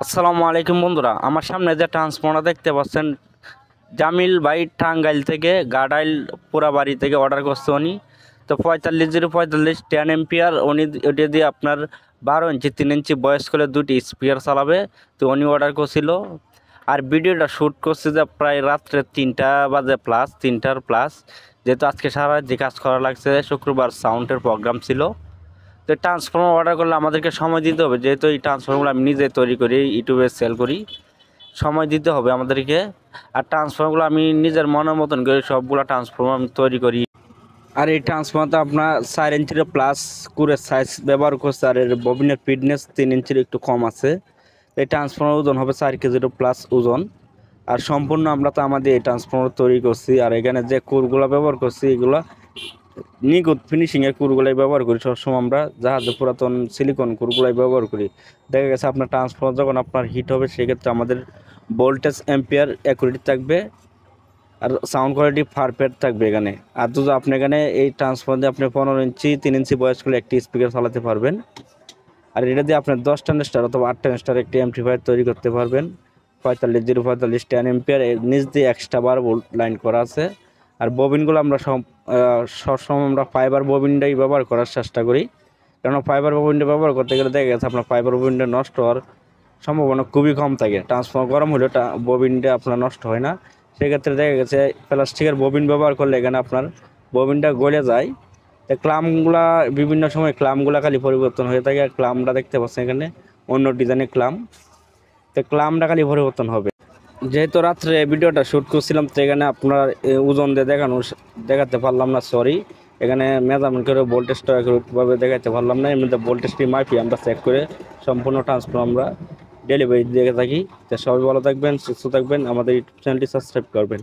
আসসালামু আলাইকুম বন্ধুরা, আমার সামনে যে ট্রান্সফর্মার দেখতে পাচ্ছেন, জামিল ভাই টাঙ্গাইল থেকে গাডাইল পোড়াবাড়ি থেকে অর্ডার করছে উনি। তো 45 045 10 এম্পিয়ার উনি ওটা দিয়ে আপনার 12 ইঞ্চি 3 ইঞ্চি বয়স করে দুটি স্পিকার চালাবে। তো উনি অর্ডার করছিল, আর ভিডিওটা শ্যুট করছে যে প্রায় রাত্রে 3টা বাজে প্লাস 3টার প্লাস, যেহেতু আজকে সারা যে কাজ করা লাগছে, শুক্রবার সাউন্ডের প্রোগ্রাম ছিল। তো ট্রান্সফর্মার অর্ডার করলে আমাদেরকে সময় দিতে হবে, যেহেতু এই ট্রান্সফর্মারগুলো আমি নিজে তৈরি করি, ইউটিউবে সেল করি, সময় দিতে হবে আমাদেরকে। আর ট্রান্সফর্মারগুলো আমি নিজের মনের মতন করে সবগুলো ট্রান্সফর্মার আমি তৈরি করি। আর এই ট্রান্সফর্মারটা আপনার 4 ইঞ্চির প্লাস কুরের সাইজ ব্যবহার করছে, আর এর ববিনের ফিটনেস 3 ইঞ্চির একটু কম আছে। এই ট্রান্সফর্মার ওজন হবে 4 কেজির প্লাস ওজন। আর সম্পূর্ণ আমরা তো আমাদের এই ট্রান্সফর্মার তৈরি করছি, আর এখানে যে কুরগুলো ব্যবহার করছি এগুলো নিখুঁত ফিনিশিংয়ের কুরগুলাই ব্যবহার করি সবসময়। আমরা জাহাজে পুরাতন সিলিকন কুরগুলাই ব্যবহার করি। দেখা গেছে আপনার ট্রান্সফর্মার যখন আপনার হিট হবে, সেক্ষেত্রে আমাদের ভোল্টেজ এম্পিয়ার অ্যাকুরেট থাকবে, আর সাউন্ড কোয়ালিটি পারফেক্ট থাকবে এখানে। আর যদি আপনি এখানে এই ট্রান্সফর্মার দিয়ে আপনি 15 ইঞ্চি 3 ইঞ্চি বয়স করলে একটি স্পিকার চালাতে পারবেন। আর এটা দিয়ে আপনি 10 ট্রানজিস্টর অথবা 8 ট্রানজিস্টর একটি অ্যাম্পলিফায়ার তৈরি করতে পারবেন। 45 045 10 এম্পিয়ার এর নিচ দিয়ে এক্সট্রা 12 ভোল্ট লাইন করা আছে। আর ববিনগুলো আমরা সবসময় আমরা ফাইবার ববিনটাই ব্যবহার করার চেষ্টা করি, কারণ ফাইবার ববিনটা ব্যবহার করতে গেলে দেখা গেছে আপনার ফাইবার ববিনটা নষ্ট হওয়ার সম্ভাবনা খুবই কম থাকে। ট্রান্সফর্মার গরম হলে ববিনটা আপনার নষ্ট হয় না। সেক্ষেত্রে দেখা গেছে প্লাস্টিকের ববিন ব্যবহার করলে এখানে আপনার ববিনটা গলে যায়। তো ক্লামগুলা বিভিন্ন সময় ক্লামগুলা খালি পরিবর্তন হয়ে থাকে। ক্লামটা দেখতে পাচ্ছেন এখানে অন্য ডিজাইনের ক্লাম, তো ক্লামটা খালি পরিবর্তন হবে। যেহেতু রাত্রে ভিডিওটা শ্যুট করছিলাম, তো এখানে আপনার ওজন দিয়ে দেখাতে পারলাম না, সরি। এখানে মেজারমেন্ট করে ভোল্টেজটা একভাবে দেখাতে পারলাম না। এমনিতে ভোল্টেজটি মাপি আমরা চেক করে সম্পূর্ণ ট্রান্সফর্মার আমরা ডেলিভারি দিয়ে থাকি। তো সবাই ভালো থাকবেন, সুস্থ থাকবেন, আমাদের ইউটিউব চ্যানেলটি সাবস্ক্রাইব করবেন।